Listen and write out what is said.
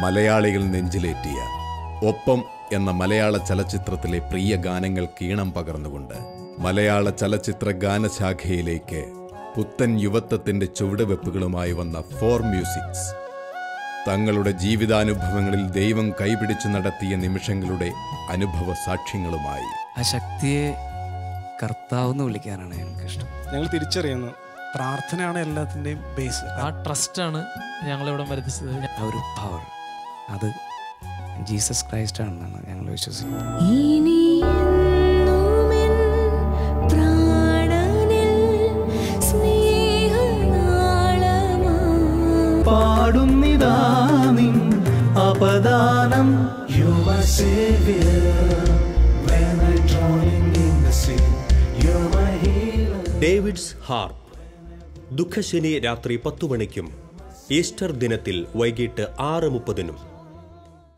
മലയാളികൾ നെഞ്ചിലേറ്റിയ ഒപ്പം എന്ന മലയാള ചലച്ചിത്രത്തിലെ പ്രിയ ഗാനങ്ങൾക്ക് ഈണം പകർന്നുകൊണ്ട് മലയാള ചലച്ചിത്ര ഗാനശാഖയിലേക്ക് പുത്തൻ യുവത്വത്തിന്റെ ചുവടുവെപ്പുകളുമായി വന്ന ഫോർ മ്യൂസിക്സ് തങ്ങളുടെ ജീവിതാനുഭവങ്ങളിൽ ദൈവം കൈപിടിച്ചു നടത്തിയ നിമിഷങ്ങളുടെ അനുഭവ സാക്ഷ്യങ്ങളുമായി ആ ശക്തിയെ കർത്താവെന്ന് വിളിക്കാനാണ് ഞങ്ങൾക്കിഷ്ടം. ഞങ്ങൾ തിരിച്ചറിയുന്നു പ്രാർത്ഥനയാണ് എല്ലാത്തിൻ്റെയും ബേസ്. ആ ട്രസ്റ്റാണ് ഞങ്ങളിവിടെ വരുത്തിച്ചത്. ആ ഒരു പവർ അത് ജീസസ് ക്രൈസ്റ്റ് ആണെന്നാണ് ഞങ്ങൾ വിശ്വസിക്കുന്നത്. പാടുന്നിതാനിൻ അപദാനം ഡേവിഡ്സ് ഹാർപ്പ് ദുഃഖശനി രാത്രി 10 മണിക്കും ഈസ്റ്റർ ദിനത്തിൽ വൈകിട്ട് 6:30